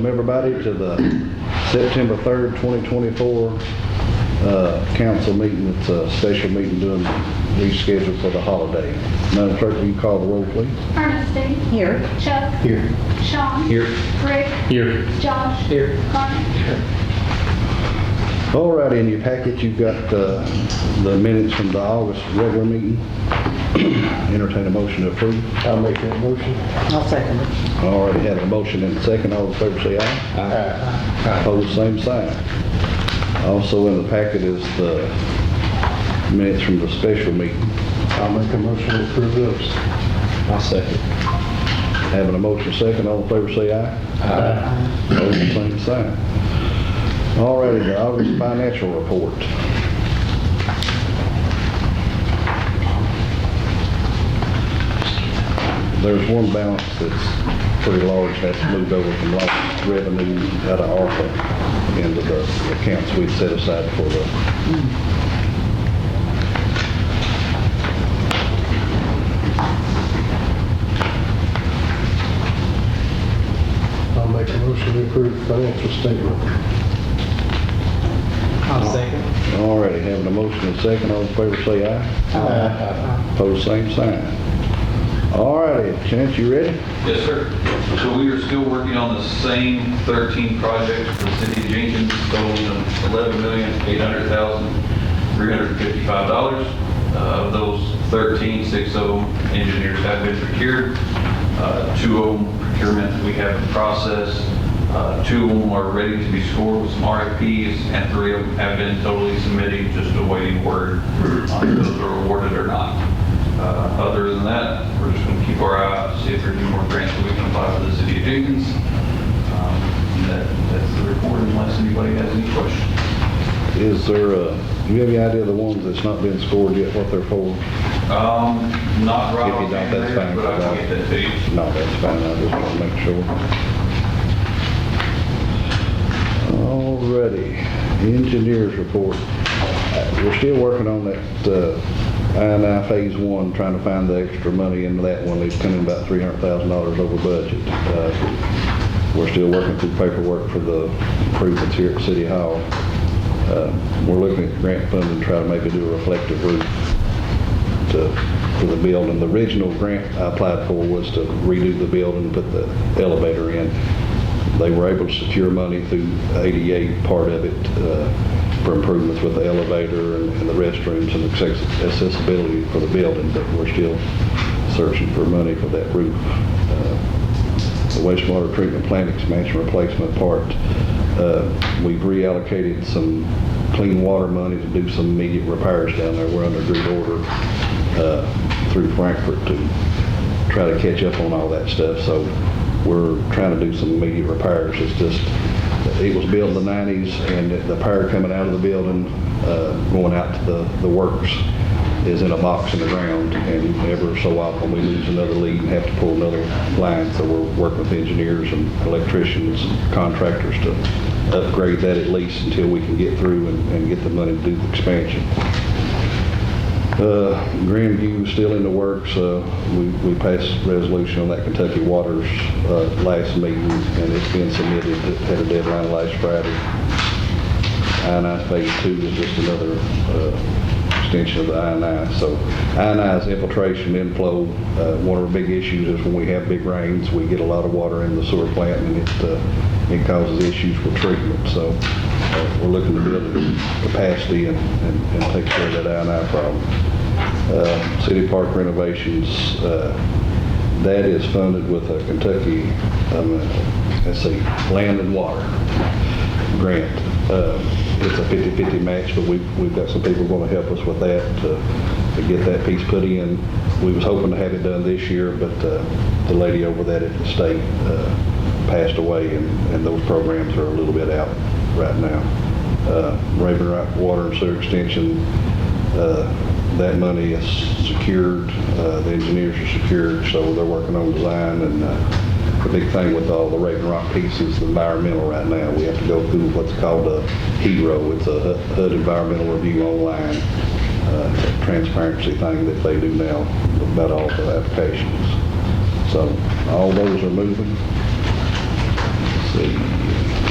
welcome everybody to the September 3rd, 2024 council meeting. It's a special meeting doing rescheduled for the holiday. Madam Clerk, will you call the roll, please? Ernestine. Here. Chuck. Here. Sean. Here. Rick. Here. Josh. Here. Carmen. All right, in your packet, you've got the minutes from the August regular meeting. Entertain a motion to approve. I'll make that motion. I'll second it. Already had a motion and a second. All in favor say aye. Aye. Opposed, same sign. Also in the packet is the minutes from the special meeting. I'll make a motion to approve those. I'll second. Having a motion second, all in favor say aye. Aye. Opposed, same sign. All righty, the August financial report. There's one balance that's pretty large that's moved over from lost revenue out of ARPA into the accounts we'd set aside for the I'll make a motion to approve the financial statement. I'll second. Alrighty, having a motion and a second, all in favor say aye. Aye. Opposed, same sign. Alrighty, Chance, you ready? Yes, sir. So we are still working on the same 13 projects for the city of Jenkins, totaling $11,800,355. Of those 13, 6 of them engineers have been procured. 2 of them procurement we have in process. 2 of them are ready to be scored with some RFPs, and 3 of them have been totally submitted, just awaiting word on if those are awarded or not. Other than that, we're just going to keep our eye out to see if there's any more grants that we can apply for the city of Jenkins. That's the report, unless anybody has any questions. Is there, do you have any idea of the ones that's not been scored yet, what they're for? Not right If you off don't, that's hand, fine. but I can get that to you. No, that's fine, I just want to make sure. Alrighty, engineers report. We're still working on that I&I Phase 1, trying to find the extra money into that one. It's coming about $300,000 over budget. We're still working through paperwork for the improvements here at City Hall. We're looking at grant funding to try to maybe do a reflective roof for the building. The original grant I applied for was to redo the building and put the elevator in. They were able to secure money through 88, part of it, for improvements with the elevator and the restrooms and accessibility for the building, but we're still searching for money for that roof. The wastewater treatment plant expansion replacement part, we've reallocated some clean water money to do some immediate repairs down there. We're under agreed order through Frankfurt to try to catch up on all that stuff. So we're trying to do some immediate repairs. It's just, it was built in the 90s, and the power coming out of the building, going out to the works, is in a box in the ground, and ever so often we lose another lead and have to pull another line. So we're working with engineers and electricians, contractors to upgrade that at least until we can get through and get the money to do the expansion. Grandview still in the works. We passed resolution on that Kentucky Waters last meeting, and it's been submitted. It had a deadline last Friday. I&I Phase 2 is just another extension of the I&I. So I&I is infiltration, inflow. One of our big issues is when we have big rains, we get a lot of water in the sewer plant, and it causes issues with treatment. So we're looking to build capacity and take care of that I&I problem. City park renovations, that is funded with a Kentucky, land and water grant. It's a 50-50 match, but we've got some people going to help us with that to get that piece put in. We was hoping to have it done this year, but the lady over that at the state passed away, and those programs are a little bit out right now. Raven Rock Water and Sewer Extension, that money is secured. The engineers are secured, so they're working on design. And the big thing with all the Raven Rock pieces, the environmental right now, we have to go through what's called a HERO. It's a HUD Environmental Review Online. It's a transparency thing that they do now about all the applications. So all those are moving. see,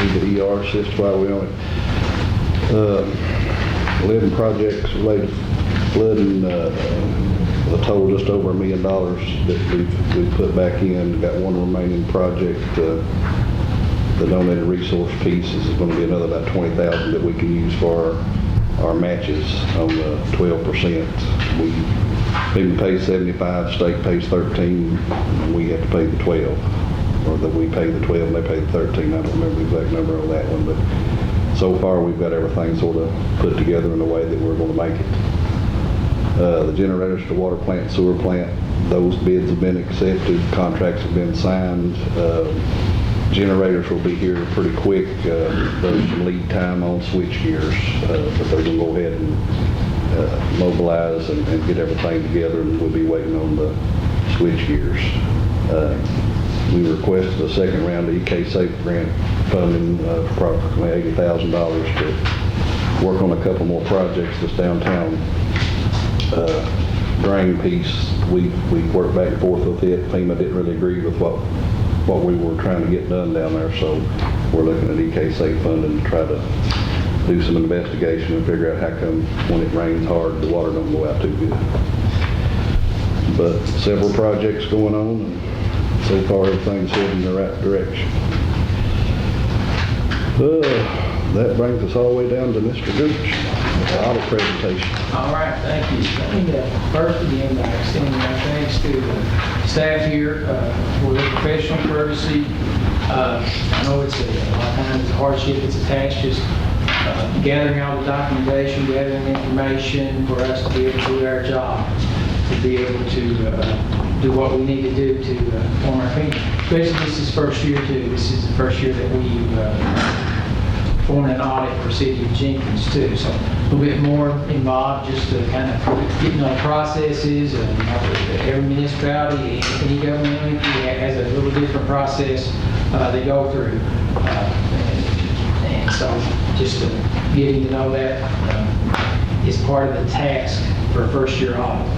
need the ER assist while we're on it. 11 projects related to flooding, a total just over $1 million that we've put back in. Got one remaining project. The donated resource piece is going to be another about $20,000 that we can use for our matches on the 12%. We pay 75, state pays 13, and we have to pay the 12, or that we pay the 12 and they pay the 13. I don't remember the exact number on that one, but so far we've got everything sort of put together in a way that we're going to make it. The generators to water plant, sewer plant, those bids have been accepted, contracts have been signed. Generators will be here pretty quick. There's some lead time on switch gears, but they're going to go ahead and mobilize and get everything together, and we'll be waiting on the switch gears. We requested a second round of EK Safe grant funding of approximately $80,000 to work on a couple more projects that's downtown. Drain piece, we worked back and forth with it. FEMA didn't really agree with what we were trying to get done down there, so we're looking at EK Safe funding to try to do some investigation and figure out how come when it rains hard the water don't go out too good. But several projects going on, and so far everything's heading in the right direction. That brings us all the way down to Mr. Gooch, the audit presentation. All right, thank you. Let me first begin by extending my thanks to the staff here for their professional courtesy. I know it's a lot of times it's a hardship it's attached, just gathering all the documentation, gathering information for us to be able to do our job, to be able to do what we need to do to form our opinion. Especially this is first year too. This is the first year that we've formed an audit for City of Jenkins too. So a little bit more involved just to kind of get to know processes, and every municipality, any government entity has a little different process they go through. And so just getting to know that is part of the task for a first year audit.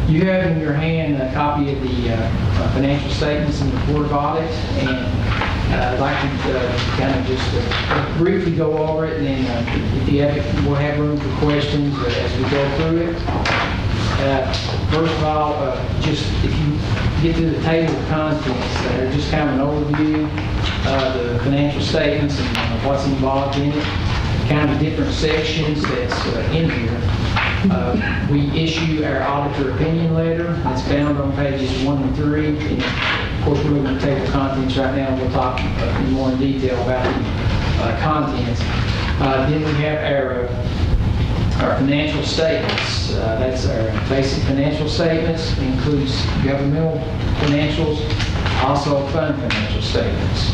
You have in your hand a copy of the financial statements and report of audit, and I'd like to kind of just briefly go over it, and then if you have it, we'll have room for questions as we go through it. First of all, just if you get to the table of contents, they're just kind of an overview of the financial statements and what's involved in it, kind of different sections that's in here. We issue our auditor opinion letter. That's found on pages 1 and 3. And of course, we're looking at the table of contents right now, and we'll talk more in detail about the contents. Then we have our financial statements. That's our basic financial statements. It includes governmental financials, also fund financial statements.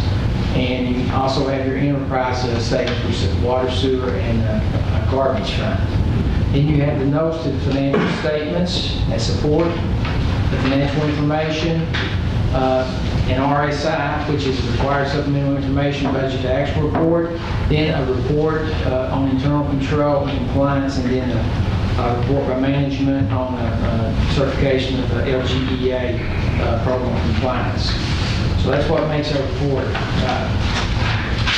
And you also have your enterprise statements, which is water, sewer, and a garbage fund. Then you have the notes to the financial statements that support the financial information, an RSI, which is required supplemental information budget to actual report, then a report on internal control and compliance, and then a report by management on certification of the LGEA program compliance. So that's what makes our report.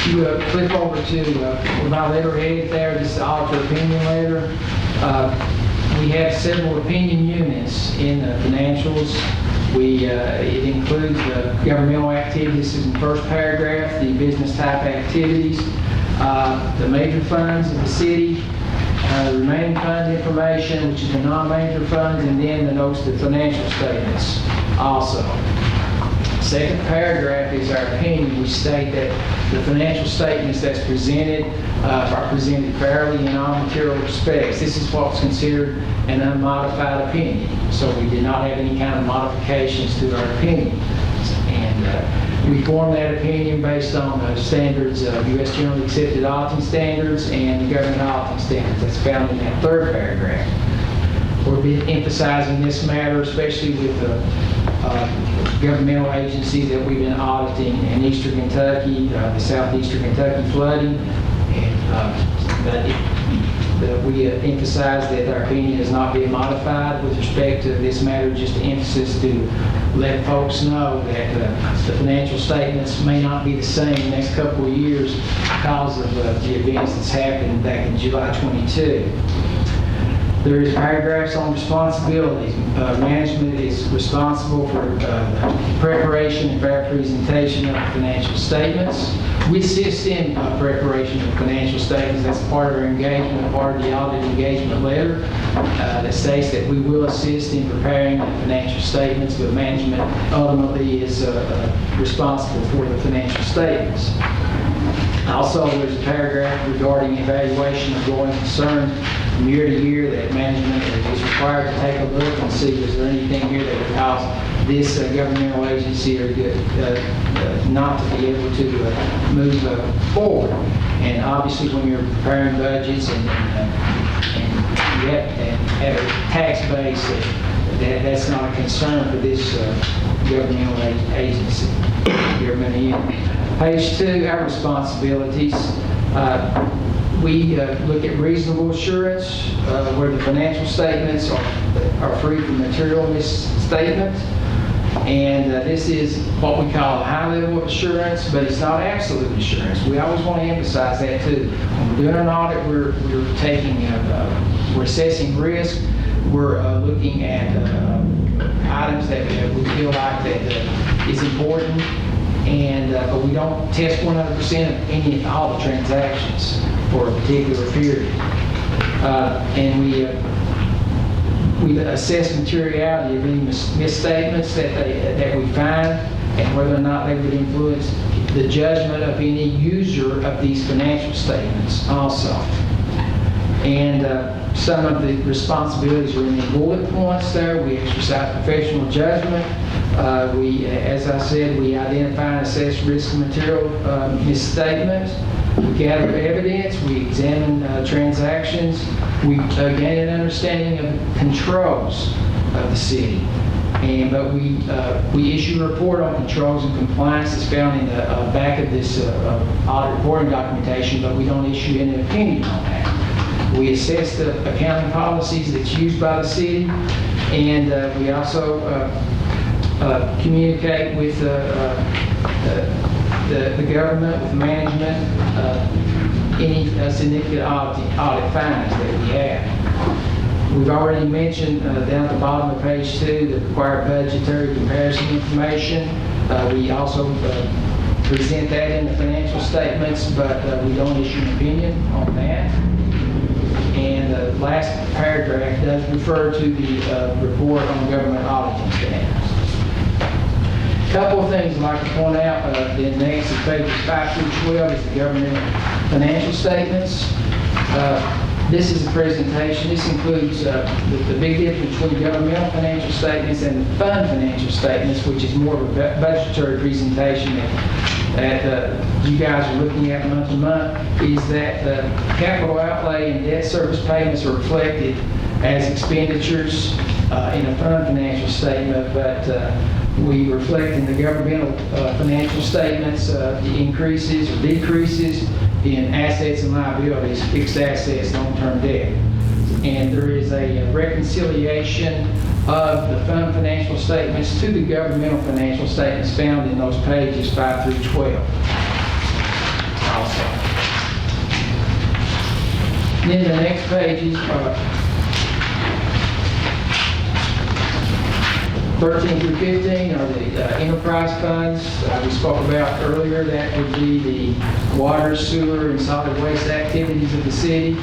You flip over to my letterhead there, this is the auditor opinion letter. We have several opinion units in the financials. It includes the governmental activities, this is in the first paragraph, the business type activities, the major funds of the city, the remaining fund information, which is the non-major funds, and then the notes to the financial statements also. Second paragraph is our opinion. We state that the financial statements that's presented are presented fairly in all material respects. This is what's considered an unmodified opinion. So we did not have any kind of modifications to our opinion. And we formed that opinion based on the standards of U.S. Generally Accepted Auditing Standards and the Government Auditing Standards. That's found in that third paragraph. We're emphasizing this matter, especially with the governmental agencies that we've been auditing in Eastern Kentucky, the southeastern Kentucky flooding, and We emphasize that our opinion has not been modified with respect to this matter, just emphasis to let folks know that the financial statements may not be the same the next couple of years because of the events that's happened back in July 22. There is paragraphs on responsibilities. Management is responsible for preparation and fair presentation of financial statements. We assist in preparation of financial statements. That's part of our engagement, part of the audit engagement letter that states that we will assist in preparing the financial statements, but management ultimately is responsible for the financial statements. Also, there's a paragraph regarding evaluation of going concern from year to year that management is required to take a look and see is there anything here that would cause this governmental agency or not to be able to move forward. And obviously, when you're preparing budgets and you have a tax base, that's not a concern for this governmental agency. Government entity. Page 2, our responsibilities. We look at reasonable assurance where the financial statements are free from material misstatement. And this is what we call a high level of assurance, but it's not absolute assurance. We always want to emphasize that too. When we're doing an audit, we're assessing risk. We're looking at items that we feel like that is important. And but we don't test 100% of all the transactions for a particular period. And we assess materiality of any misstatements that we find and whether or not they would influence the judgment of any user of these financial statements also. And some of the responsibilities are in the bullet points there. We exercise professional judgment. As I said, we identify and assess risk of material misstatements. We gather evidence. We examine transactions. We gain an understanding of controls of the city. But we issue a report on controls and compliance that's found in the back of this audit reporting documentation, but we don't issue any opinion on that. We assess the accounting policies that's used by the city, and we also communicate with the government, with management, any significant audit findings that we have. We've already mentioned down at the bottom of page 2 the required budgetary comparison information. We also present that in the financial statements, but we don't issue an opinion on that. And the last paragraph does refer to the report on government auditing standards. A couple of things I'd like to point out. The next is pages 5 through 12 is the government financial statements. This is a presentation. This includes the big difference between governmental financial statements and the fund financial statements, which is more of a budgetary presentation that you guys are looking at month to month, is that the capital outlay and debt service payments are reflected as expenditures in a fund financial statement, but we reflect in the governmental financial statements the increases or decreases in assets and liabilities, fixed assets, long-term debt. And there is a reconciliation of the fund financial statements to the governmental financial statements found in those pages 5 through 12 also. Then the next pages are 13 through 15 are the enterprise funds we spoke about earlier. That would be the water, sewer, and solid waste activities of the city.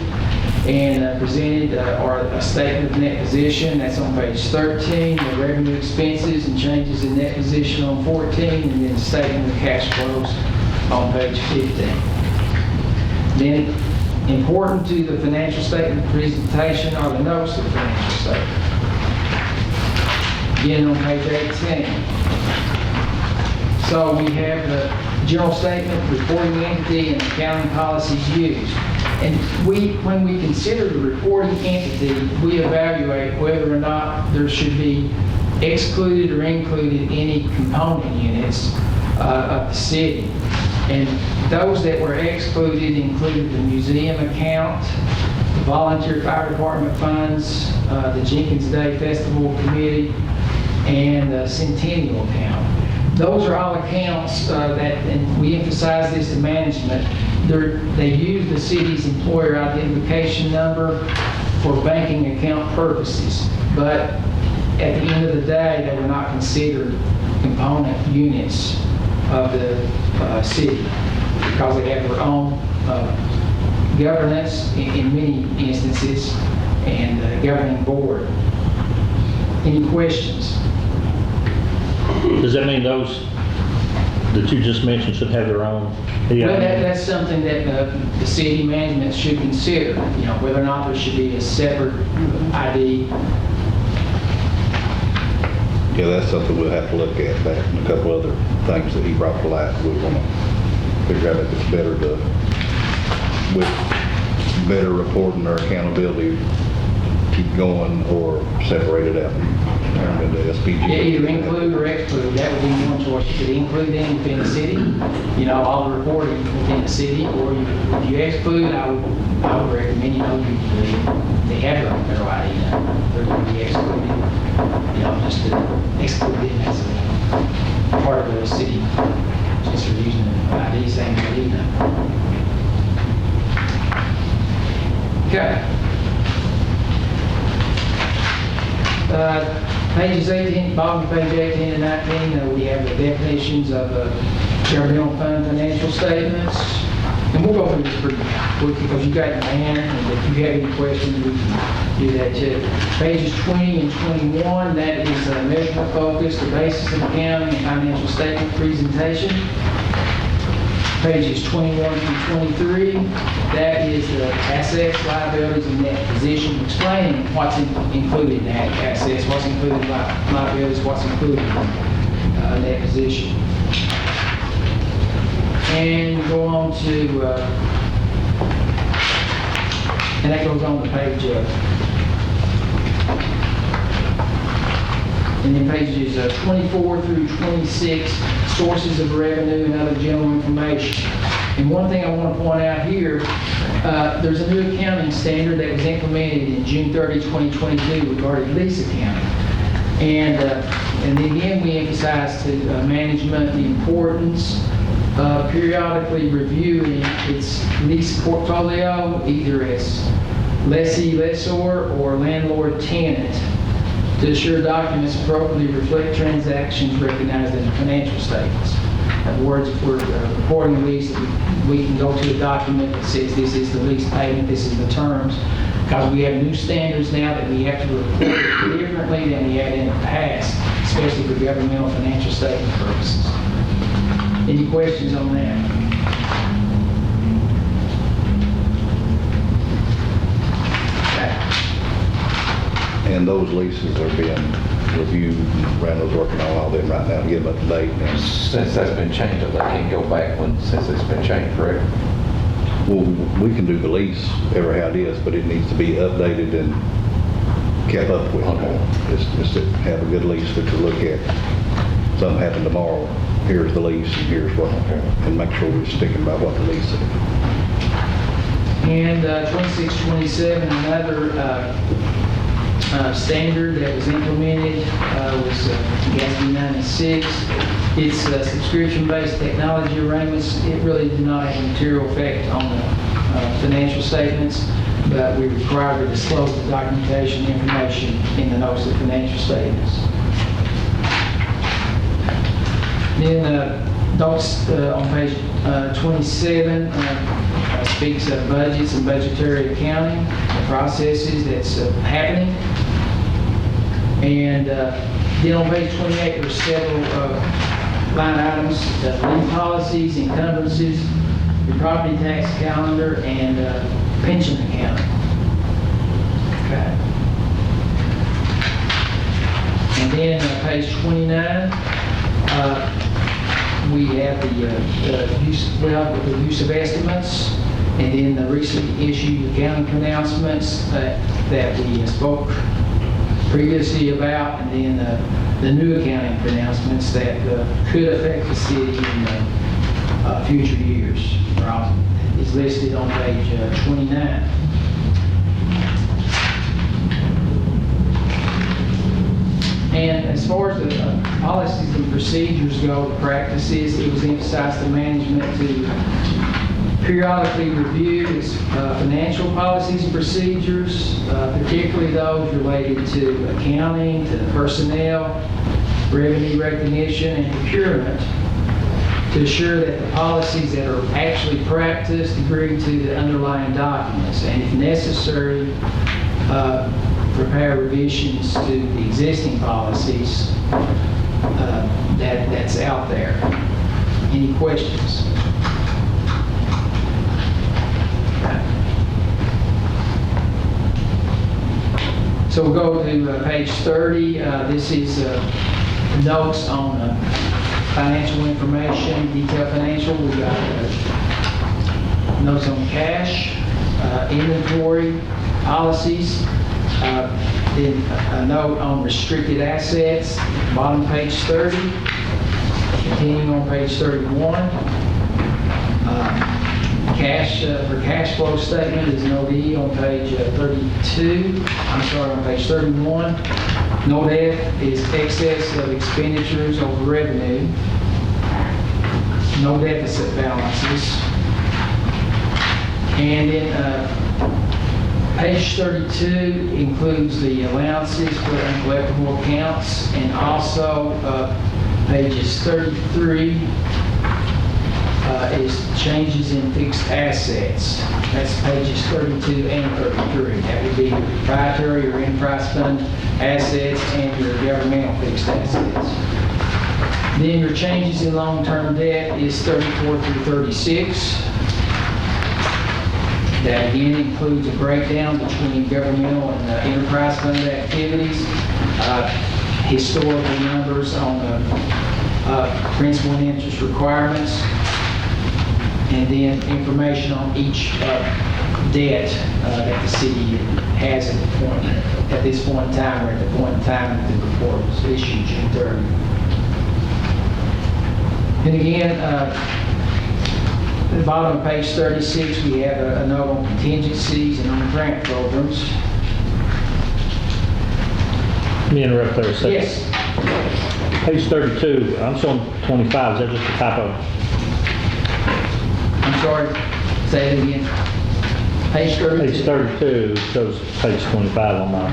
And presented are a statement of net position. That's on page 13. The revenue, expenses, and changes in net position on 14. And then the statement of cash flows on page 15. Then important to the financial statement presentation are the notes of the financial statement. Again on page 18. So we have the general statement, reporting entity, and accounting policies used. And when we consider the reporting entity, we evaluate whether or not there should be excluded or included any component units of the city. And those that were excluded included the museum account, the Volunteer Fire Department funds, the Jenkins Day Festival Committee, and the Centennial account. Those are all accounts that, and we emphasize this in management, they use the city's employer identification number for banking account purposes. But at the end of the day, they were not considered component units of the city because they have their own governance in many instances and governing board. Any questions? Does that mean those that you just mentioned should have their own EIN? Well, that's something that the city management should consider, whether or not there should be a separate ID. Yeah, that's something we'll have to look at, that and a couple other things that he brought to light. We want to figure out if it's better to, with better reporting or accountability, keep going or separate it out and turn it into SPG. Yeah, either include or exclude, that would be one choice. You could include them within the city, all the reporting within the city, or if you exclude, I would recommend, they have their own federal ID number. They're going to be excluded, just to exclude them as a part of the city, since they're using an ID, same ID number. Okay. Pages 18, bottom of page 18 and 19, we have the definitions of governmental fund financial statements. And we'll go through this pretty quick because you got it in hand, and if you have any questions, we can do that too. Pages 20 and 21, that is measurement focus, the basis of accounting and financial statement presentation. Pages 21 through 23, that is the assets, liabilities, and net position, explaining what's included in that assets, what's included in liabilities, what's included in net position. And go on to, and that goes on to page, and then pages 24 through 26, sources of revenue and other general information. And one thing I want to point out here, there's a new accounting standard that was implemented in June 30, 2022 regarding lease accounting. And then again, we emphasize to management the importance of periodically reviewing its lease portfolio, either as lessee, lessor, or landlord, tenant, to ensure documents appropriately reflect transactions recognized in the financial statements. In other words, if we're reporting a lease, we can go to a document that says this is the lease payment, this is the terms, because we have new standards now that we have to report differently than we had in the past, especially for governmental financial statement purposes. Any questions on that? And those leases are being reviewed, and Randall's working on all them right now to get them up to date. And Since that's been changed, they can't go back since it's been changed, correct? well, we can do the lease every how it is, but it needs to be updated and kept up with. Okay. It's to have a good lease that you look at. Something happened tomorrow, here's the lease and here's what, and make sure we're sticking by what the lease is. And 2627, another standard that was implemented was GASB 96. It's subscription-based technology arrangements. It really did not have a material effect on the financial statements, but we require to disclose the documentation information in the notes of financial statements. Then notes on page 27 speaks of budgets and budgetary accounting, the processes that's happening. And then on page 28, there's several line items, lien policies, encumbrances, the property tax calendar, and pension accounting. Okay. And then page 29, we have the use of estimates, and then the recently issued accounting pronouncements that we spoke previously about, and then the new accounting pronouncements that could affect the city in future years. It's listed on page 29. procedures go, the practices. It was emphasized to management to periodically review its financial policies and procedures, particularly those related to accounting, to personnel, revenue recognition, and procurement, to assure that the policies that are actually practiced agree to the underlying documents, and if necessary, prepare revisions to the existing policies that's out there. Any questions? So we'll go to page 30. This is notes on financial information, detailed financial. We got notes on cash, inventory, policies, then a note on restricted assets, bottom page 30. Continuing on page 31. Cash, for cash flow statement is note E on page 32. I'm sorry, on page 31. Note F is excess of expenditures over revenue. No deficit balances. And then page 32 includes the allowances for uncollectible accounts, and also pages 33 is changes in fixed assets. That's pages 32 and 33. That would be your proprietary or enterprise fund assets and your governmental fixed assets. Then your changes in long-term debt is 34 through 36. That again includes a breakdown between governmental and enterprise fund activities, historical numbers on principal and interest requirements, and then information on each debt that the city has at this point in time, or at the point in time that the report was issued, June 30. And again, at the bottom of page 36, we have a note on contingencies and on grant programs. Let me interrupt there a second. Yes. Page 32, I'm showing 25, is that just a typo? I'm sorry, say it again. Page 32. Page 32 shows page 25 on my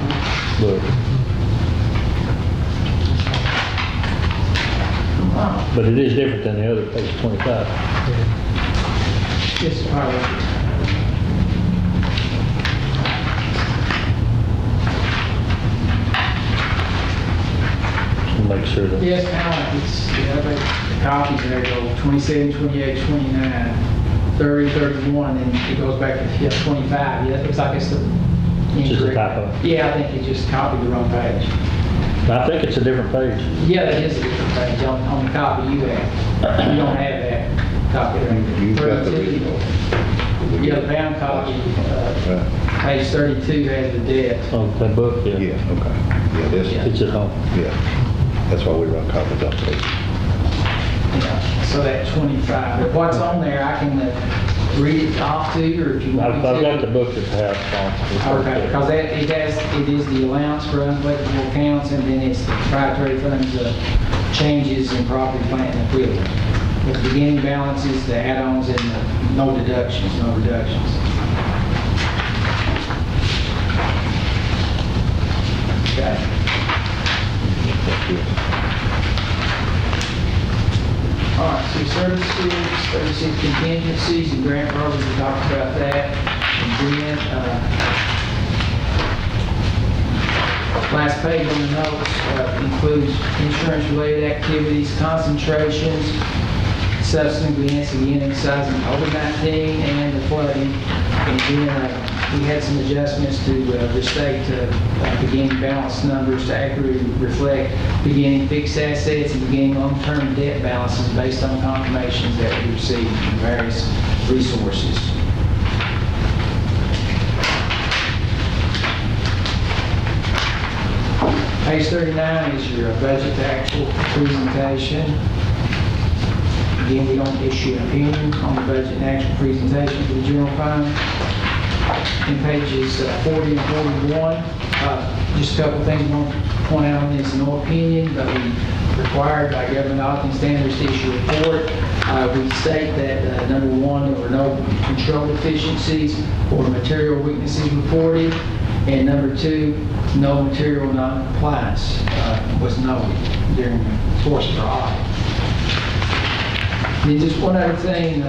book. Wow. But it is different than the other page 25. This is probably. Make sure that. Yes, Alan, it's, the copies there go 27, 28, 29, 30, 31, and it goes back to 25. Yeah, it looks like it's the Just a incorrect. typo. Yeah, I think you just copied the wrong page. I think it's a different page. Yeah, that is a different page on the copy you have. You don't have that copy there. You've got the 32. original. Yeah, the bound copy, page 32 has the debt. Oh, that book, yeah. Yeah, okay. Yeah, this, It's at home. yeah. That's why we run copies off page. Yeah, so that 25, but what's on there, I can read it off to you, or if you want me I've to. got the book at the house on. Okay, because it is the allowance for uncollectible accounts, and then it's the proprietary funds, changes in property, plant, and equipment. With the beginning balances, the add-ons, and no deductions, no reductions. Okay. All right, so services, 36 contingencies and grant programs, we talked about that. And then, last page on the notes includes insurance-related activities, concentrations, subsequent events, again emphasizing COVID-19 and the flooding. And then we had some adjustments to restate beginning balance numbers to accurately reflect beginning fixed assets and beginning long-term debt balances based on confirmations that we received from various resources. Page 39 is your budget to actual presentation. Again, we don't issue an opinion on the budget and actual presentation for the general fund. In pages 40 and 41, just a couple things I want to point out on this. No opinion, but we required by government auditing standards to issue a report. We state that, number one, there were no control deficiencies or material weaknesses reported, and number two, no material non-compliance was noted during the course of our audit. And just one other thing,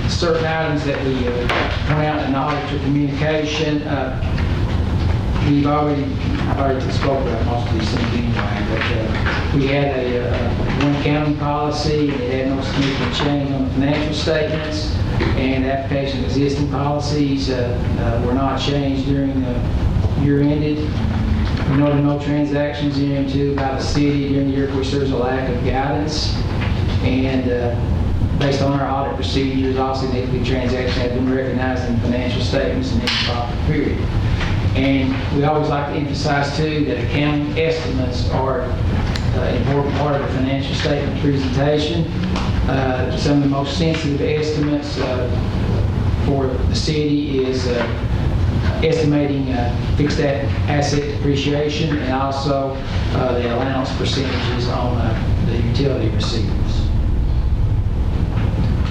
certain items that we point out in auditor communication, I've already spoke about most of these things anyway, but we had a one county policy, and it had no significant change on the financial statements, and the application of existing policies were not changed during the year ended. We noted no transactions entered into by the city during the year for which there's a lack of guidance, and based on our audit procedures, all significant transactions have been recognized in financial statements in any proper period. And we always like to emphasize too that accounting estimates are an important part of the financial statement presentation. Some of the most sensitive estimates for the city is estimating fixed asset depreciation and also the allowance percentages on the utility receivers.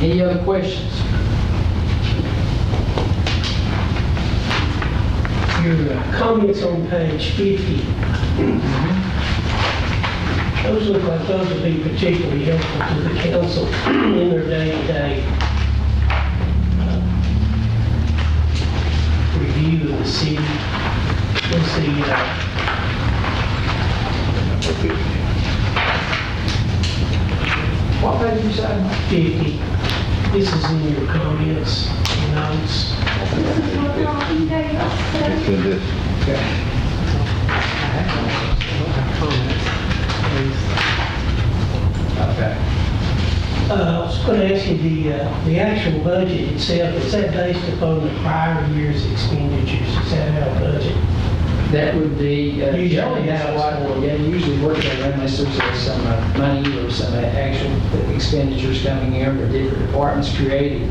Any other questions? Your comments on page 50, those look like those would be particularly helpful to the council in their day-to-day review of the city. Let's see, What page did you say? 50. This is in your comments, notes. It's in this. Okay. I was going to ask you, the actual budget itself, is that based upon the prior year's expenditures? Is that how budget? That would be, Usually generally, that's how it's what, yeah, you usually work that unless there's some money or some actual expenditures coming in or different departments created.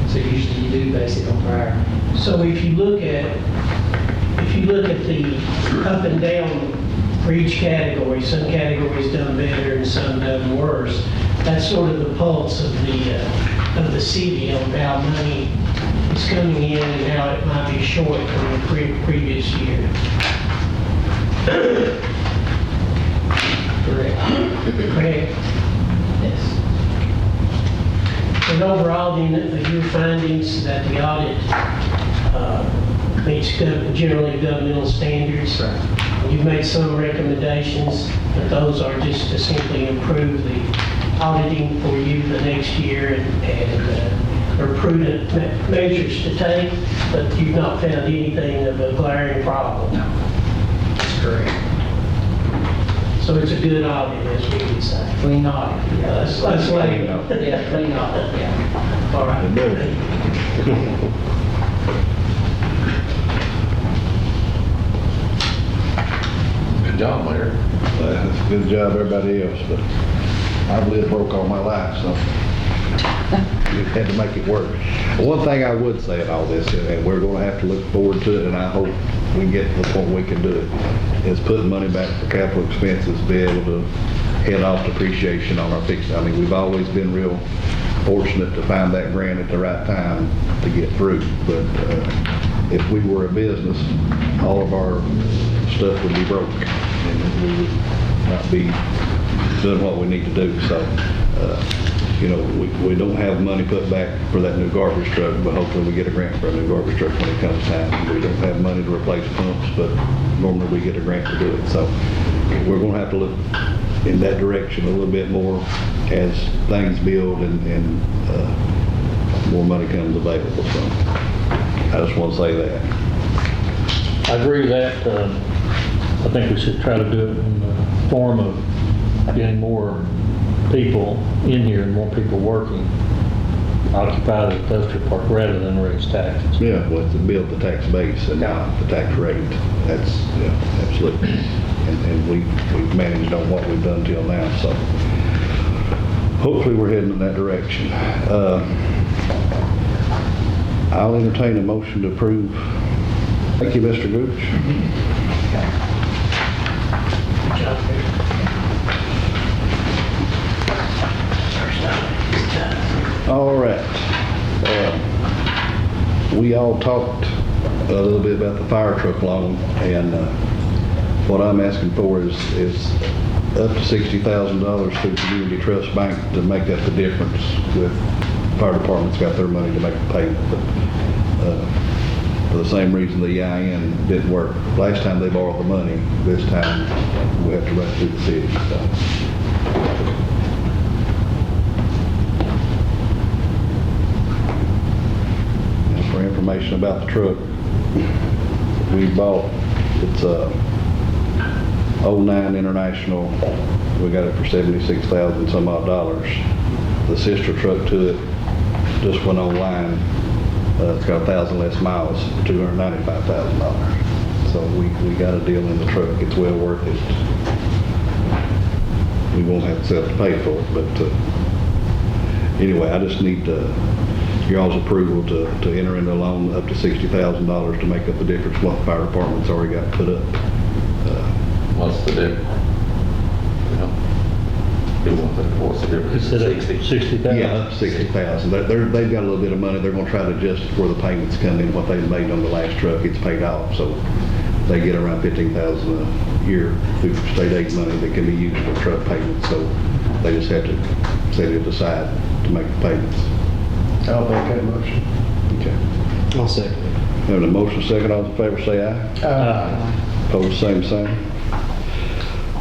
So usually you do base it on prior. So if you look at the up and down for each category, some categories done better and some done worse. That's sort of the pulse of the city on how money is coming in and how it might be short from the previous year. Correct. Correct. Yes. And overall, then, your findings that the audit meets generally governmental standards. You've made some recommendations, but those are just to simply improve the auditing for you the next year and are prudent measures to take, but you've not found anything of a glaring problem. That's correct. So it's a good audit, as we would say. Clean audit. Yeah, Let's lay it out. Yeah, clean audit, yeah. All right. Good job, Mayor. Good job, everybody else, but I've lived broke all my life, so we had to make it work. One thing I would say in all this, and we're gonna have to look forward to it, and I hope we get to the point we can do it, is putting money back for capital expenses, be able to head off depreciation on our fixed. I mean, we've always been real fortunate to find that grant at the right time to get through, but if we were a business, all of our stuff would be broke, and we would not be doing what we need to do. So, you know, we don't have money put back for that new garbage truck, but hopefully we get a grant for a new garbage truck when it comes time. We don't have money to replace pumps, but normally we get a grant to do it. So we're going to have to look in that direction a little bit more as things build and more money comes available. So I just want to say that. I agree with that. I think we should try to do it in the form of getting more people in here and more people working, occupy the industrial park rather than raise taxes. Yeah, well, to build the tax base and not the tax rate. That's, yeah, absolutely. And we've managed on what we've done till now, so hopefully we're heading in that direction. I'll entertain a motion to approve. Thank you, Mr. Gooch. Good job, Mayor. All right. We all talked a little bit about the fire truck loan, and what I'm asking for is up to $60,000 through Community Trust Bank to make up the difference with fire department's got their money to make the payment. But for the same reason the EIN didn't work. Last time they borrowed the money, this time we have to run it through the city. So. For information about the truck, we bought, it's a 09 International. We got it for $76,000 some odd dollars. The sister truck to it just went online. It's got 1,000 less miles, $295,000. So we got a deal in the truck. It's well worth it. We won't have to sell to pay for it, but anyway, I just need your all's approval to enter into a loan up to $60,000 to make up the difference what the fire department's already got put up. What's the difference? What's the difference? Instead of 60? 60,000? Yeah, up to $60,000. They've got a little bit of money. They're going to try to adjust where the payments come in. What they've made on the last truck, it's paid off. So they get around $15,000 a year through state aid money that can be used for truck payments. So they just have to set it aside to make the payments. I'll make that motion. Okay. I'll second it. Having a motion second, all in favor say aye. Opposed, same sign.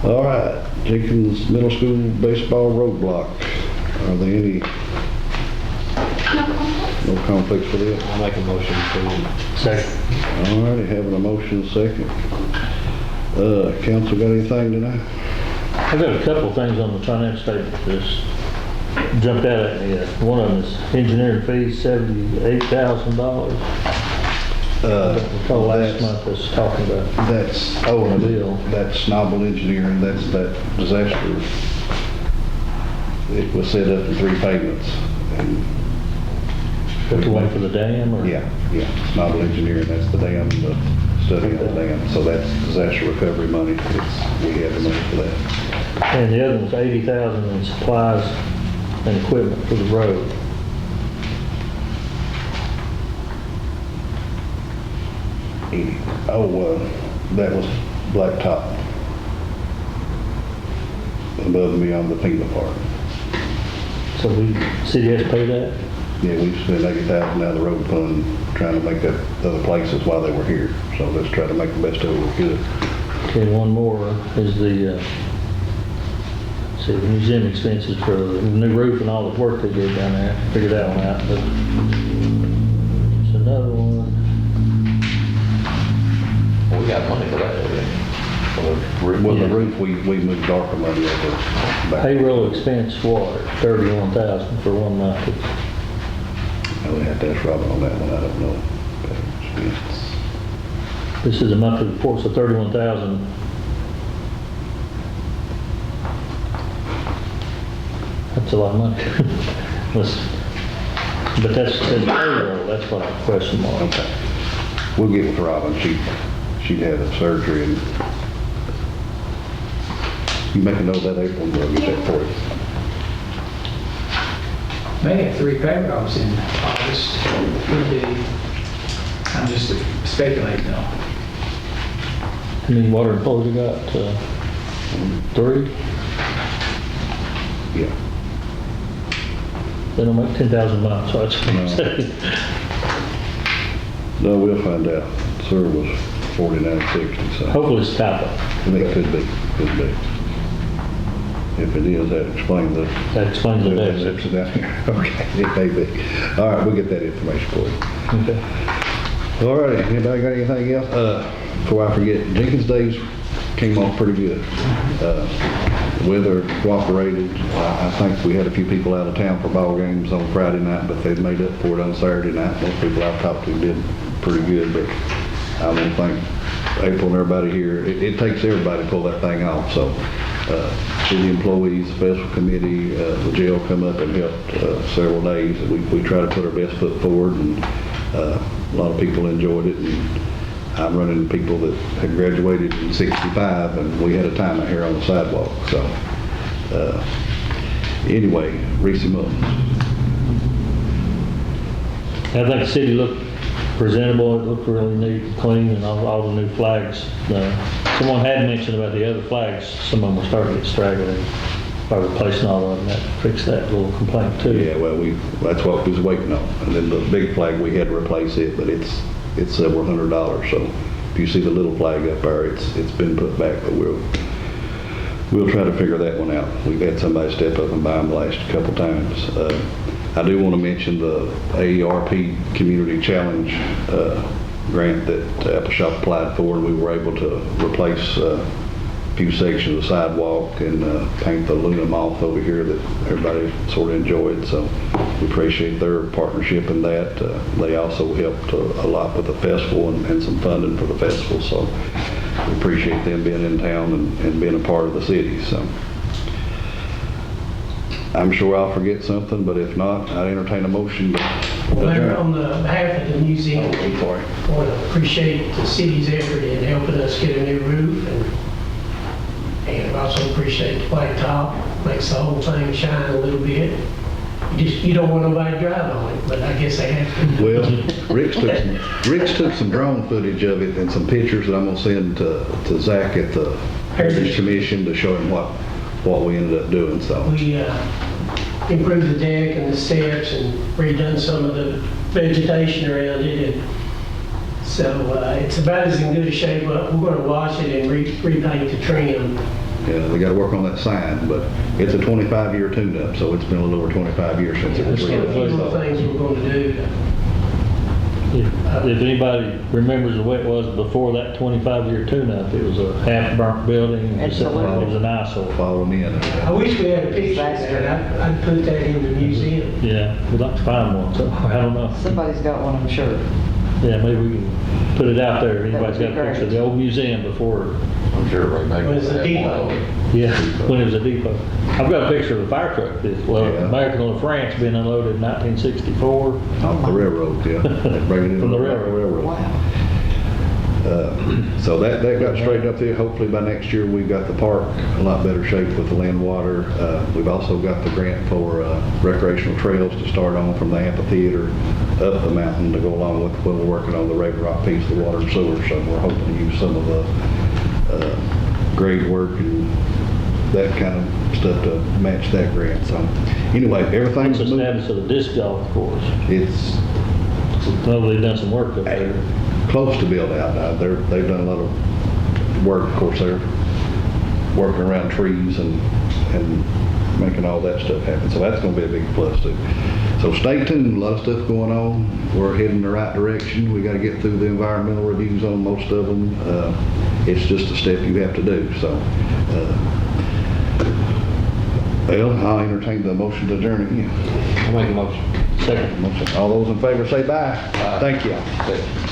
All right, Jenkins Middle School baseball roadblock. Are there any, no conflicts with it? I'll make a motion to Second. All righty, having a motion second. Council got anything tonight? I've got a couple of things on the financial statement that's jumped out at me. One of them is engineering fees, $78,000. Recall last month I was talking about That's, owing a bill. that's Noble Engineering, that's that disaster. It was set up in 3 payments. And Got to wait for the dam or? yeah, it's Noble Engineering, that's the dam, the study on the dam. So that's disaster recovery money. We have the money for that. And the other one's $80,000 in supplies and equipment for the road. That was blacktop. Above and beyond the FEMA part. So city has to pay that? Yeah, we spent $80,000 out of the road fund trying to make up other places while they were here. So let's try to make the best of it we could. Okay, one more is the museum expenses for the new roof and all the work they did down there. Figured that one out, but there's another one. Well, we got money for that, Well, the roof, we moved ARPA money over back. Payroll expense water, $31,000 for 1 month. I would have to ask Robin on that one, I don't know. Expense. This is a monthly report, so $31,000. That's a lot of money. But that's payroll, that's what I question mark. Okay. We'll get with Robin, she'd had a surgery and you make a note of that, April, and we'll get that for you. May have 3 payrolls in August. Could be. I'm just speculating though. How many water employees you got? 3? Yeah. They don't make 10,000 miles, so that's what I'm saying. No, we'll find out. Sewer was 49.60, so. Hopefully it's typo. It could be. If it is, that explains the. That explains the Down deficit. here. Okay, it may be. All right, we'll get that information for you. Okay. All right, anybody got anything else? Before I forget, Jenkins Days came off pretty good. Weather cooperated. I think we had a few people out of town for ball games on Friday night, but they made up for it on Saturday night. Most people I've talked to did pretty good, but I don't think April and everybody here, it takes everybody to pull that thing off. So city employees, the festival committee, the jail come up and helped several days. We try to put our best foot forward, and a lot of people enjoyed it. And I'm running into people that had graduated in '65, and we had a time out here on the sidewalk. So anyway, Reese Mullins. I think the city looked presentable, it looked really neat, clean, and all the new flags. Someone had mentioned about the other flags, some of them were starting to get straggly. By replacing all of them, that fixed that little complaint too. Yeah, well, that's what we was waiting on. And then the big flag, we had to replace it, but it's several $100s. So if you see the little flag up there, it's been put back, but we'll try to figure that one out. We've had somebody step up and buy them the last couple times. I do want to mention the AARP Community Challenge grant that Appalachia applied for, and we were able to replace a few sections of sidewalk and paint the aluminum off over here that everybody sort of enjoyed. So we appreciate their partnership in that. They also helped a lot with the festival and some funding for the festival. So we appreciate them being in town and being a part of the city. So I'm sure I'll forget something, but if not, I'd entertain a motion. Mayor, on the behalf of the museum, I'm sorry. I want to appreciate the city's effort in helping us get a new roof, and also appreciate the flat top, makes the whole thing shine a little bit. You don't want nobody to drive on it, but I guess they have to. Well, Rick's took some drone footage of it and some pictures that I'm gonna send to Zach at the Heritage Commission to show him what we ended up doing, so. We improved the deck and the steps and redone some of the vegetation around it. And so it's about as in good a shape. We're going to wash it and repaint the trim. Yeah, we gotta work on that sign, but it's a 25-year tune-up, so it's been a little over 25 years since it was There's still a few little redone. things we're going to do. If anybody remembers the way it was before that 25-year tune-up, it was a half-burnt building. It was an eyesore. Following in. I wish we had a picture of that. I'd put that in the museum. Yeah, we'd like to find one, so I don't know. Somebody's got one, I'm sure. Yeah, maybe we can put it out there. If anybody's would got be a picture of great. the old museum before, I'm sure Ray Baker It was would a have depot. one. yeah, when it was a depot. I've got a picture of the fire truck that, well, Yeah. American of France being unloaded in 1964. Off the railroad, yeah. They bring it in From the on railroad. Wow. So that got straightened up there. Hopefully by next year, we've got the park a lot better shape with the land water. We've also got the grant for recreational trails to start on from the amphitheater up the mountain to go along with when we're working on the Raven Rock piece of the water and sewer. So we're hoping to use some of the grade work and that kind of stuff to match that grant. So anyway, everything's What's the moving. status of the disc golf course? It's Well, they've done some work up there. close to build out now. They've done a lot of work. Of course, they're working around trees and making all that stuff happen. So that's going to be a big plus too. So stay tuned. A lot of stuff going on. We're heading in the right direction. We got to get through the environmental reviews on most of them. It's just a step you have to do. So, well, I'll entertain the motion to adjourn again. I'll make a motion. Second. Motion. All those in favor say bye. Thank you. Second.